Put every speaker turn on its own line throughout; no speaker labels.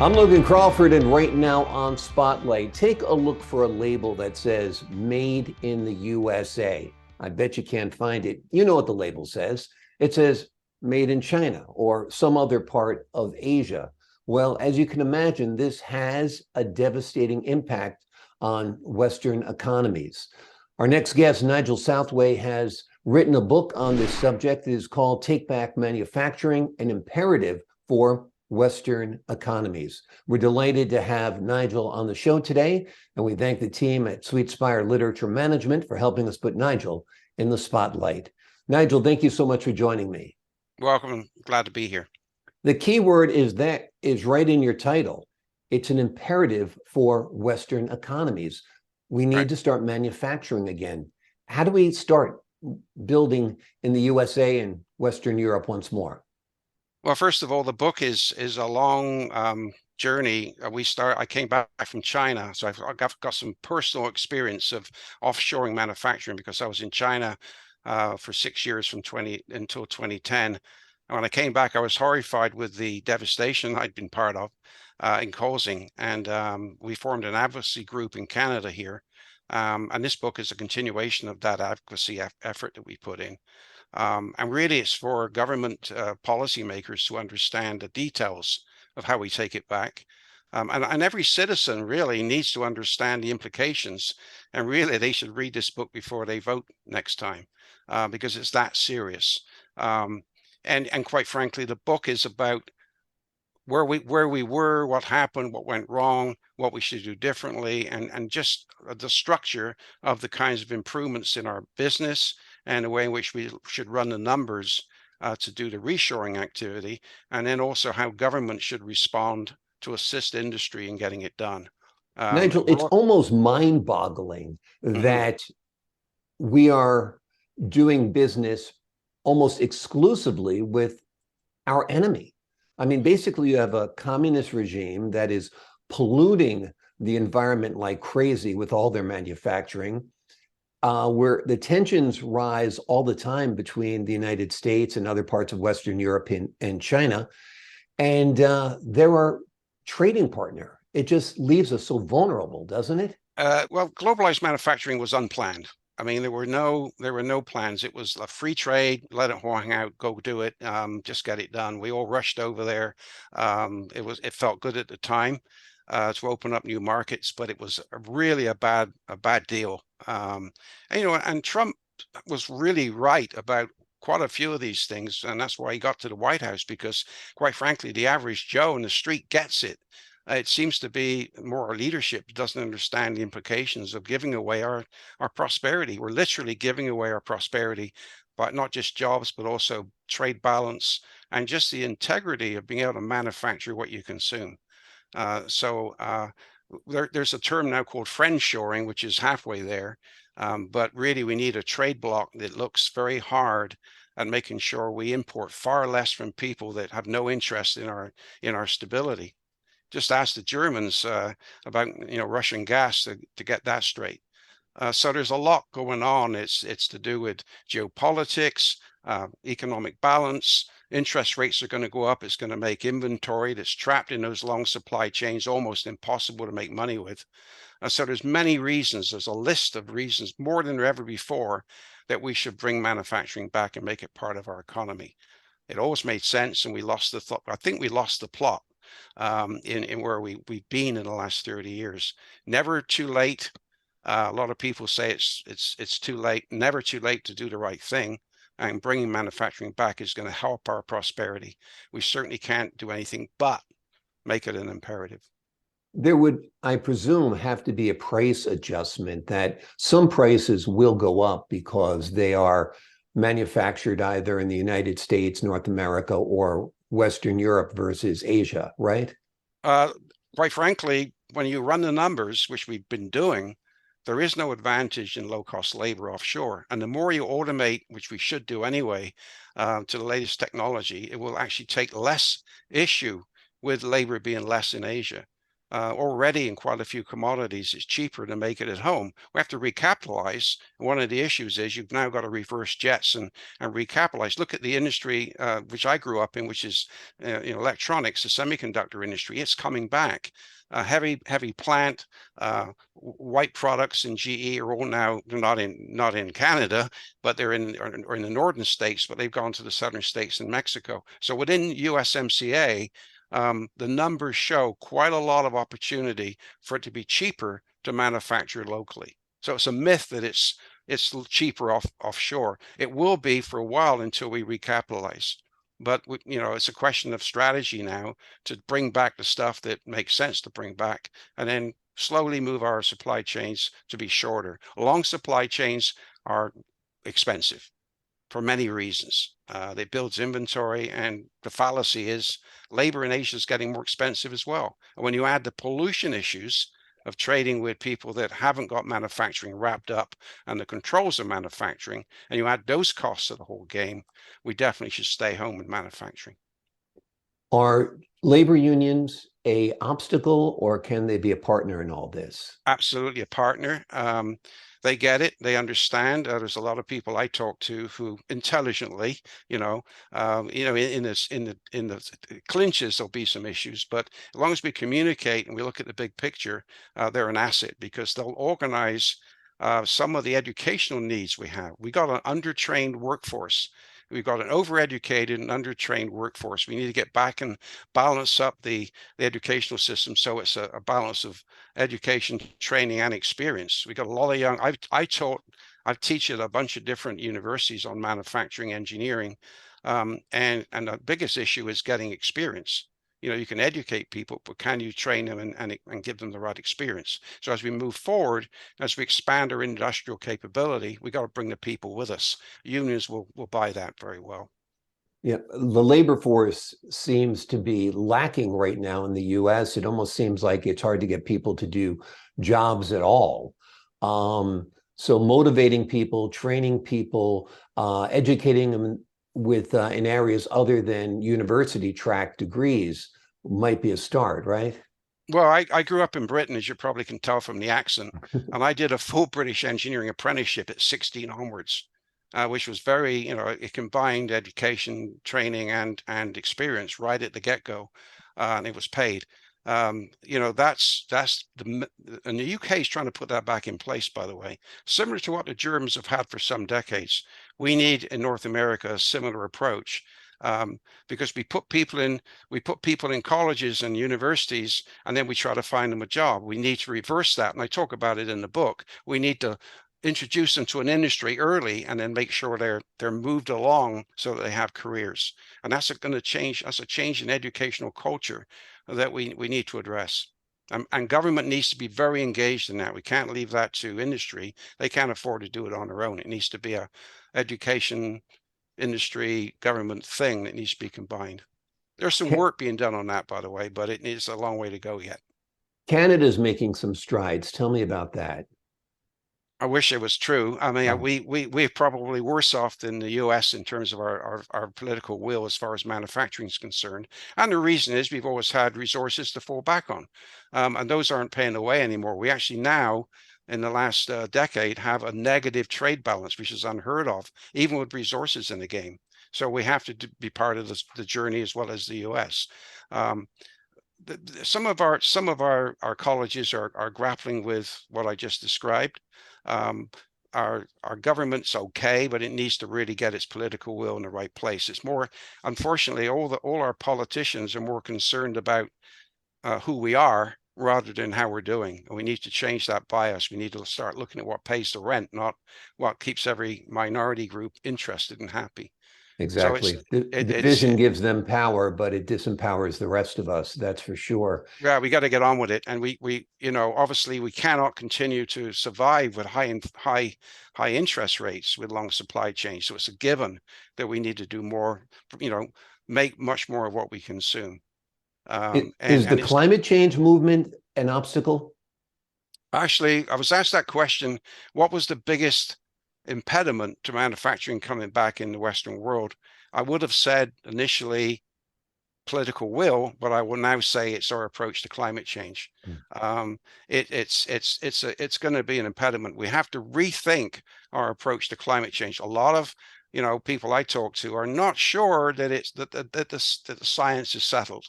I'm Logan Crawford, and right now on Spotlight, take a look for a label that says Made in the USA. I bet you can't find it. You know what the label says. It says Made in China or some other part of Asia. Well, as you can imagine, this has a devastating impact on Western economies. Our next guest, Nigel Southway, has written a book on this subject. It is called Take Back Manufacturing, an Imperative for Western Economies. We're delighted to have Nigel on the show today, and we thank the team at Sweet Spire Literature Management for helping us put Nigel in the spotlight. Nigel, thank you so much for joining me.
Welcome. Glad to be here.
The key word is right in your title. It's an imperative for Western economies. We need
Right.
to start manufacturing again. How do we start building in the USA and Western Europe once more?
Well, first of all, the book is a long journey. I came back from China, so I've got some personal experience of offshoring manufacturing because I was in China for 6 years from 20 until 2010. And when I came back, I was horrified with the devastation I'd been part of in causing. And we formed an advocacy group in Canada here. And this book is a continuation of that advocacy effort that we put in. And really, it's for government policymakers to understand the details of how we take it back. And every citizen really needs to understand the implications. And really, they should read this book before they vote next time, because it's that serious. And quite frankly, the book is about where we were, what happened, what went wrong, what we should do differently, and just the structure of the kinds of improvements in our business and the way in which we should run the numbers to do the reshoring activity, and then also how government should respond to assist industry in getting it done.
Nigel, it's almost mind-boggling
Mhm.
that we are doing business almost exclusively with our enemy. I mean, basically, you have a communist regime that is polluting the environment like crazy with all their manufacturing, where the tensions rise all the time between the United States and other parts of Western Europe and China. And they're our trading partner. It just leaves us so vulnerable, doesn't it?
Well, globalized manufacturing was unplanned. I mean, there were no plans. It was a free trade, let it hang out, go do it, just get it done. We all rushed over there. It felt good at the time to open up new markets, but it was really a bad deal. And Trump was really right about quite a few of these things, and that's why he got to the White House, because quite frankly, the average Joe in the street gets it. It seems to be more our leadership doesn't understand the implications of giving away our prosperity. We're literally giving away our prosperity, but not just jobs, but also trade balance and just the integrity of being able to manufacture what you consume. There's a term now called friendshoring, which is halfway there. But really, we need a trade bloc that looks very hard at making sure we import far less from people that have no interest in our stability. Just ask the Germans about Russian gas to get that straight. So there's a lot going on. It's to do with geopolitics, economic balance. Interest rates are going to go up. It's going to make inventory that's trapped in those long supply chains almost impossible to make money with. So there's many reasons. There's a list of reasons, more than ever before, that we should bring manufacturing back and make it part of our economy. It always made sense, and we lost the thought. I think we lost the plot in where we've been in the last 30 years. Never too late. A lot of people say it's too late. Never too late to do the right thing. And bringing manufacturing back is going to help our prosperity. We certainly can't do anything but make it an imperative.
There would, I presume, have to be a price adjustment that some prices will go up because they are manufactured either in the United States, North America, or Western Europe versus Asia, right?
Uh, Quite frankly, when you run the numbers, which we've been doing, there is no advantage in low-cost labor offshore. And the more you automate, which we should do anyway, to the latest technology, it will actually take less issue with labor being less in Asia. already in quite a few commodities, it's cheaper to make it at home. We have to recapitalize. One of the issues is you've now got to reverse jets and recapitalize. Look at the industry which I grew up in, which is electronics, the semiconductor industry. It's coming back. Heavy plant, white products in GE are all now, they're not in Canada, but they're in the northern states, but they've gone to the southern states and Mexico. So within USMCA, the numbers show quite a lot of opportunity for it to be cheaper to manufacture locally. So it's a myth that it's cheaper offshore. It will be for a while until we recapitalize. But it's a question of strategy now to bring back the stuff that makes sense to bring back, and then slowly move our supply chains to be shorter. Long supply chains are expensive for many reasons. They builds inventory, and the fallacy is labor in Asia is getting more expensive as well. And when you add the pollution issues of trading with people that haven't got manufacturing wrapped up and the controls of manufacturing, and you add those costs to the whole game, we definitely should stay home in manufacturing.
Are labor unions a obstacle, or can they be a partner in all this?
Absolutely a partner. They get it. They understand. There's a lot of people I talk to who intelligently, in the clinches, there'll be some issues, but as long as we communicate and we look at the big picture, they're an asset because they'll organize some of the educational needs we have. We got an undertrained workforce. We've got an overeducated and undertrained workforce. We need to get back and balance up the educational system so it's a balance of education, training, and experience. We got a lot of young. I teach at a bunch of different universities on manufacturing engineering, and the biggest issue is getting experience. You can educate people, but can you train them and give them the right experience? So as we move forward, as we expand our industrial capability, we got to bring the people with us. Unions will buy that very well.
Yeah, the labor force seems to be lacking right now in the US. It almost seems like it's hard to get people to do jobs at all. So motivating people, training people, educating them with in areas other than university track degrees might be a start, right?
Well, I grew up in Britain, as you probably can tell from the accent, and I did a full British engineering apprenticeship at 16 onwards, which was very, it combined education, training, and experience right at the get-go, and it was paid. That's and the UK is trying to put that back in place, by the way, similar to what the Germans have had for some decades. We need in North America a similar approach, because we put people in colleges and universities, and then we try to find them a job. We need to reverse that, and I talk about it in the book. We need to introduce them to an industry early and then make sure they're moved along so that they have careers. And that's going to change. That's a change in educational culture that we need to address. And government needs to be very engaged in that. We can't leave that to industry. They can't afford to do it on their own. It needs to be a education, industry, government thing that needs to be combined. There's some work being done on that, by the way, but it needs a long way to go yet.
Canada's making some strides. Tell me about that.
I wish it was true. I mean, we're probably worse off than the US in terms of our political will as far as manufacturing is concerned. And the reason is we've always had resources to fall back on. And those aren't paying the way anymore. We actually now, in the last decade, have a negative trade balance, which is unheard of, even with resources in the game. So we have to be part of the journey as well as the US. Some of our colleges are grappling with what I just described. Our government's okay, but it needs to really get its political will in the right place. It's more, unfortunately, all our politicians are more concerned about who we are rather than how we're doing. And we need to change that bias. We need to start looking at what pays the rent, not what keeps every minority group interested and happy.
Exactly.
So
the division gives them power, but it disempowers the rest of us. That's for sure.
Yeah, we got to get on with it. And we obviously we cannot continue to survive with high interest rates with long supply chains. So it's a given that we need to do more, make much more of what we consume.
Is the climate change movement an obstacle?
Actually, I was asked that question. What was the biggest impediment to manufacturing coming back in the Western world? I would have said initially political will, but I will now say it's our approach to climate change. It's going to be an impediment. We have to rethink our approach to climate change. A lot of people I talk to are not sure that the science is settled,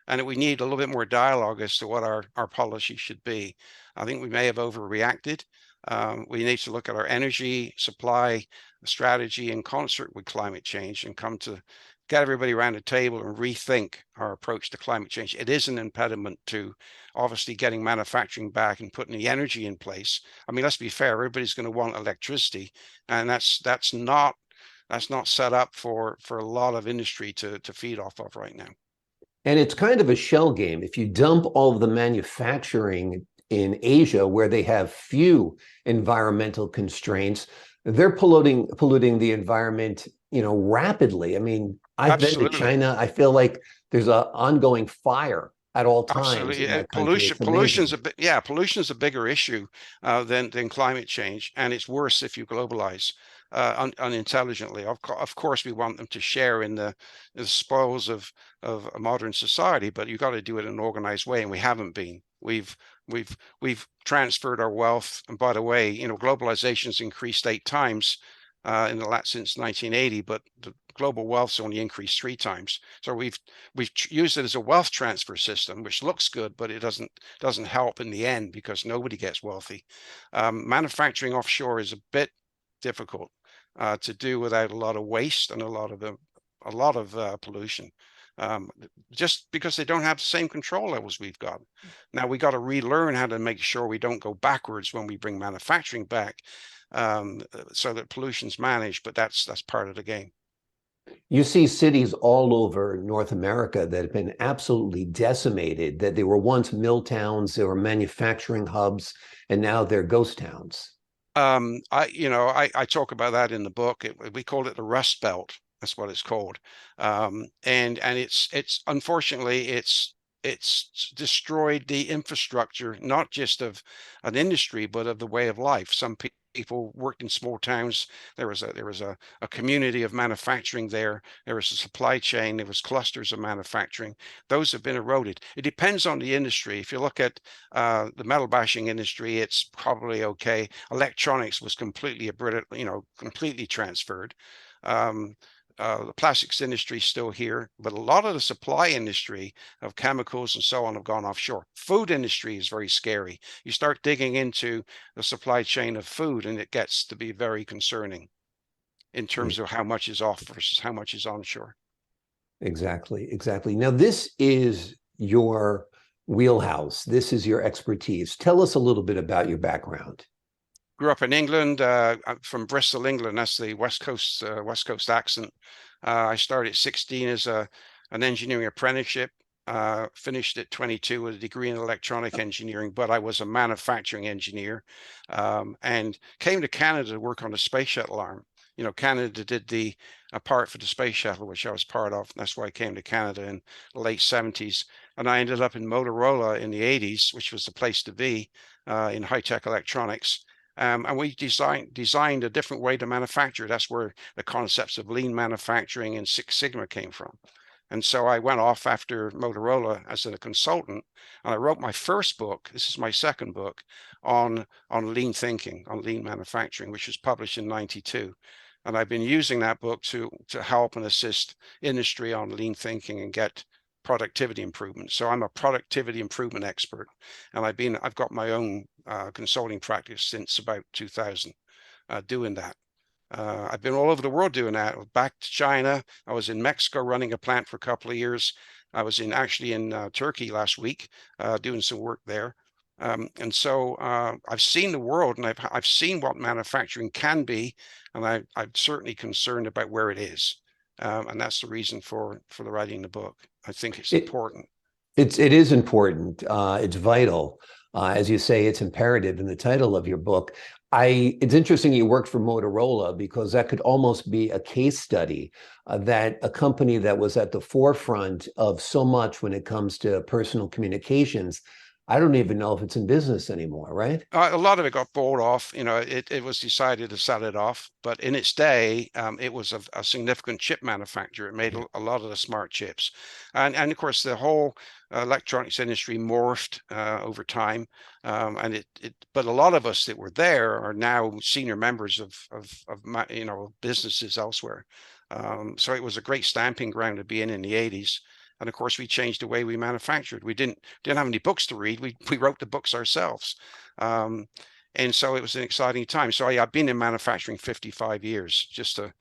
and that we need a little bit more dialogue as to what our policy should be. I think we may have overreacted. We need to look at our energy supply strategy in concert with climate change and come to get everybody around the table and rethink our approach to climate change. It is an impediment to obviously getting manufacturing back and putting the energy in place. I mean, let's be fair, everybody's going to want electricity, and that's not set up for a lot of industry to feed off of right now.
And it's kind of a shell game. If you dump all of the manufacturing in Asia, where they have few environmental constraints, they're polluting the environment, rapidly. I mean, I've been to
Absolutely.
China. I feel like there's an ongoing fire at all times
Absolutely.
in that country. It's amazing.
Pollution's a bigger issue than climate change, and it's worse if you globalize unintelligently. Of course, we want them to share in the spoils of a modern society, but you've got to do it in an organized way, and we haven't been. We've transferred our wealth, and by the way, globalization's increased 8 times since 1980, but the global wealth's only increased 3 times. So we've used it as a wealth transfer system, which looks good, but it doesn't help in the end because nobody gets wealthy. Manufacturing offshore is a bit difficult to do without a lot of waste and a lot of pollution. Just because they don't have the same control levels we've got. Now we got to relearn how to make sure we don't go backwards when we bring manufacturing back, so that pollution's managed, but that's part of the game.
You see cities all over North America that have been absolutely decimated, that they were once mill towns, they were manufacturing hubs, and now they're ghost towns.
I talk about that in the book. We called it the Rust Belt. That's what it's called. And it's unfortunately it's destroyed the infrastructure, not just of an industry, but of the way of life. Some people worked in small towns. There was a community of manufacturing there. There was a supply chain. There was clusters of manufacturing. Those have been eroded. It depends on the industry. If you look at the metal bashing industry, it's probably okay. Electronics was completely completely transferred. The plastics industry is still here, but a lot of the supply industry of chemicals and so on have gone offshore. Food industry is very scary. You start digging into the supply chain of food, and it gets to be very concerning in terms of how much is off versus how much is onshore.
Exactly. Now, this is your wheelhouse. This is your expertise. Tell us a little bit about your background.
Grew up in England. I'm from Bristol, England. That's the West Coast accent. I started at 16 as an engineering apprenticeship. Finished at 22 with a degree in electronic engineering, but I was a manufacturing engineer, and came to Canada to work on the space shuttle arm. Canada did a part for the space shuttle, which I was part of. That's why I came to Canada in the late 70s. And I ended up in Motorola in the 80s, which was the place to be in high-tech electronics. And we designed a different way to manufacture. That's where the concepts of lean manufacturing and Six Sigma came from. And so I went off after Motorola as a consultant, and I wrote my first book. This is my second book on lean thinking, on lean manufacturing, which was published in '92. And I've been using that book to help and assist industry on lean thinking and get productivity improvement. So I'm a productivity improvement expert, and I've got my own consulting practice since about 2000, doing that. I've been all over the world doing that. Back to China. I was in Mexico running a plant for a couple of years. I was actually in Turkey last week doing some work there. And so I've seen the world, and I've seen what manufacturing can be, and I'm certainly concerned about where it is. And that's the reason for the writing the book. I think it's important.
It is important. It's vital. As you say, it's imperative in the title of your book. It's interesting you worked for Motorola, because that could almost be a case study that a company that was at the forefront of so much when it comes to personal communications. I don't even know if it's in business anymore, right?
A lot of it got bought off. It was decided to sell it off, but in its day, it was a significant chip manufacturer. It made
Yeah.
a lot of the smart chips, and of course the whole electronics industry morphed over time. But a lot of us that were there are now senior members of businesses elsewhere. So it was a great stamping ground to be in the 80s. And of course, we changed the way we manufactured. We didn't have any books to read. We wrote the books ourselves. Um, and so it was an exciting time. So I've been in manufacturing 55 years, just to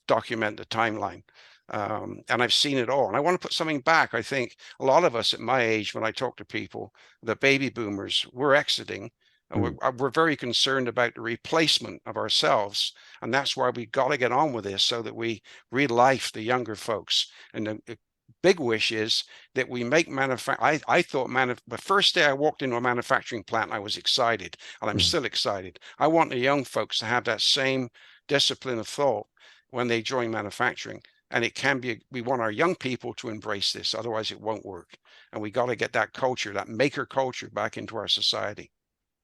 document the timeline. And I've seen it all. And I want to put something back. I think a lot of us at my age, when I talk to people, the baby boomers, we're exiting.
Mm.
We're very concerned about the replacement of ourselves. And that's why we got to get on with this so that we relife the younger folks. And the big wish is that we make I thought the first day I walked into a manufacturing plant, I was excited, and I'm
Mm.
still excited. I want the young folks to have that same discipline of thought when they join manufacturing. And it can be, we want our young people to embrace this, otherwise it won't work. And we got to get that culture, that maker culture, back into our society.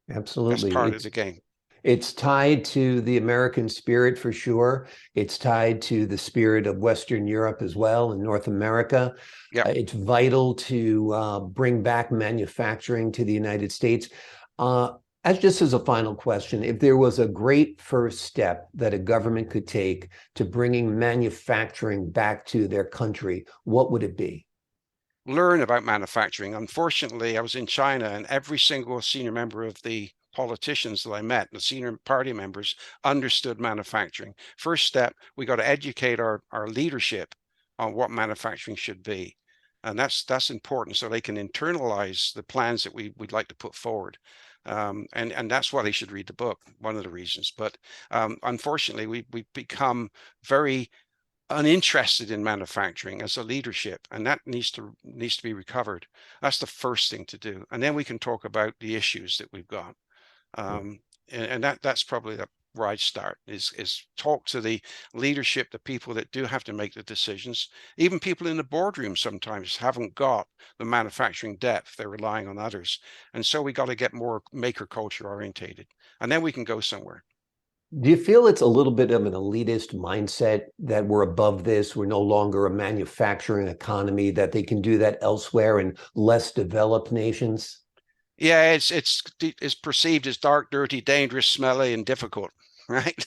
That's
Absolutely.
part of the game.
It's tied to the American spirit for sure. It's tied to the spirit of Western Europe as well and North America.
Yep.
It's vital to bring back manufacturing to the United States. As just as a final question, if there was a great first step that a government could take to bringing manufacturing back to their country, what would it be?
Learn about manufacturing. Unfortunately, I was in China, and every single senior member of the politicians that I met, the senior party members, understood manufacturing. First step, we got to educate our leadership on what manufacturing should be. And that's important so they can internalize the plans that we'd like to put forward. And that's why they should read the book, one of the reasons. But unfortunately, we've become very uninterested in manufacturing as a leadership, and that needs to be recovered. That's the first thing to do, and then we can talk about the issues that we've got. And that's probably where I'd start is talk to the leadership, the people that do have to make the decisions. Even people in the boardroom sometimes haven't got the manufacturing depth. They're relying on others, and so we got to get more maker culture orientated, and then we can go somewhere.
Do you feel it's a little bit of an elitist mindset that we're above this? We're no longer a manufacturing economy, that they can do that elsewhere in less developed nations?
Yeah, it's perceived as dark, dirty, dangerous, smelly, and difficult, right?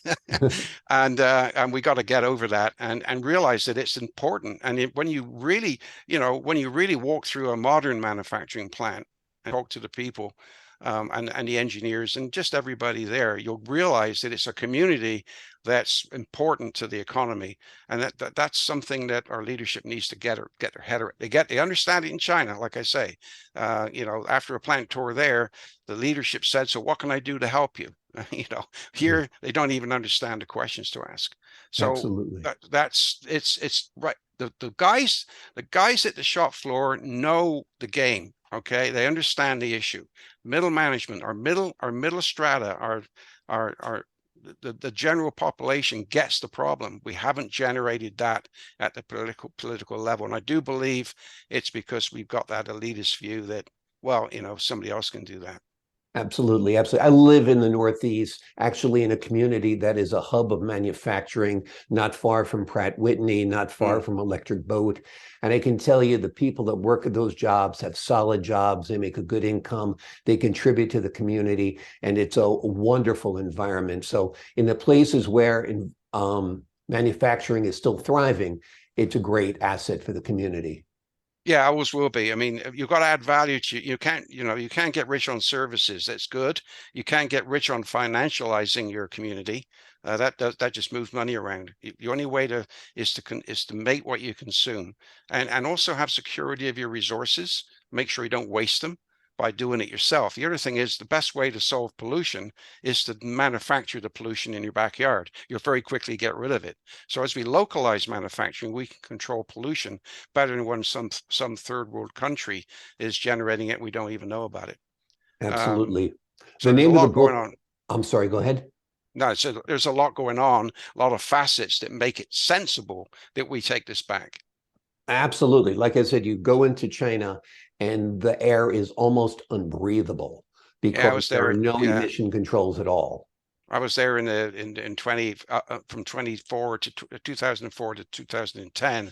And we got to get over that and realize that it's important. And when you really, when you really walk through a modern manufacturing plant and talk to the people, and the engineers and just everybody there, you'll realize that it's a community that's important to the economy, and that's something that our leadership needs to get their head around. They understand it in China, like I say. After a plant tour there, the leadership said, "So what can I do to help you?" Here they don't even understand the questions to ask. So
Absolutely.
it's right. The guys at the shop floor know the game. Okay, they understand the issue. Middle management, our middle strata, our the general population gets the problem. We haven't generated that at the political level, and I do believe it's because we've got that elitist view that, well, somebody else can do that.
Absolutely, absolutely. I live in the Northeast, actually in a community that is a hub of manufacturing, not far from Pratt Whitney, not far
Mm.
from Electric Boat. And I can tell you the people that work at those jobs have solid jobs, they make a good income, they contribute to the community, and it's a wonderful environment. So in the places where manufacturing is still thriving, it's a great asset for the community.
Yeah, always will be. I mean, you've got to add value to you can't get rich on services. That's good. You can't get rich on financializing your community. That just moves money around. The only way to is to make what you consume, and also have security of your resources. Make sure you don't waste them by doing it yourself. The other thing is the best way to solve pollution is to manufacture the pollution in your backyard. You'll very quickly get rid of it. So as we localize manufacturing, we can control pollution better than when some third world country is generating it. We don't even know about it. Um,
Absolutely.
so
The
there's a
name of the
lot going
book,
on.
I'm sorry, go ahead.
No, so there's a lot going on, a lot of facets that make it sensible that we take this back.
Absolutely. Like I said, you go into China and the air is almost unbreathable
Yeah, I
because
was
there are
there.
no
Yeah,
emission controls at all.
I was there in 20 from 24 to 2004 to 2010,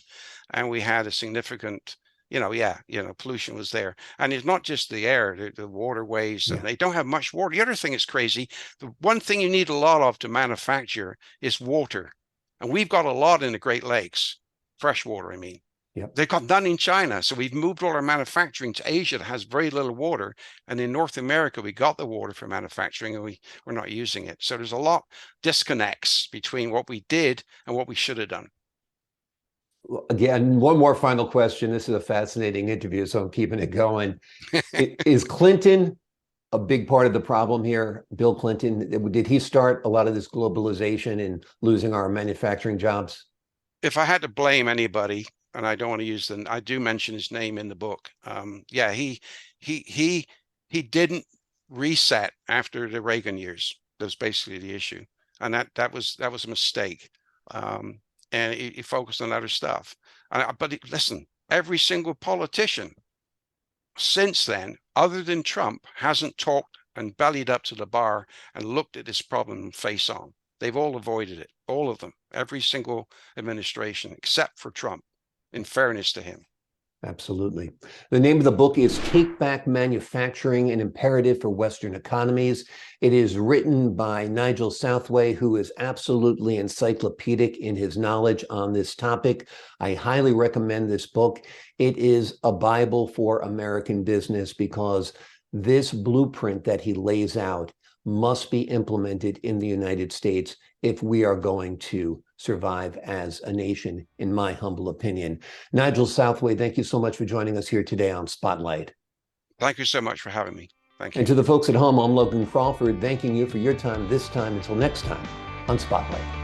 and we had a significant, pollution was there, and it's not just the air, the waterways, and
Yeah.
they don't have much water. The other thing is crazy. The one thing you need a lot of to manufacture is water, and we've got a lot in the Great Lakes, fresh water. I mean.
Yep.
They got none in China. So we've moved all our manufacturing to Asia that has very little water. And in North America, we got the water for manufacturing and we're not using it. So there's a lot disconnects between what we did and what we should have done.
Again, one more final question. This is a fascinating interview, so I'm keeping it going. Is Clinton a big part of the problem here? Bill Clinton, did he start a lot of this globalization and losing our manufacturing jobs?
If I had to blame anybody, and I don't want to I do mention his name in the book. Yeah, he didn't reset after the Reagan years. That's basically the issue, and that was a mistake. And he focused on other stuff. Listen, every single politician since then, other than Trump, hasn't talked and bellied up to the bar and looked at this problem face on. They've all avoided it, all of them, every single administration, except for Trump, in fairness to him.
Absolutely. The name of the book is Take Back Manufacturing, an Imperative for Western Economies. It is written by Nigel Southway, who is absolutely encyclopedic in his knowledge on this topic. I highly recommend this book. It is a Bible for American business because this blueprint that he lays out must be implemented in the United States if we are going to survive as a nation, in my humble opinion. Nigel Southway, thank you so much for joining us here today on Spotlight.
Thank you so much for having me. Thank you.
And to the folks at home, I'm Logan Crawford, thanking you for your time this time. Until next time on Spotlight.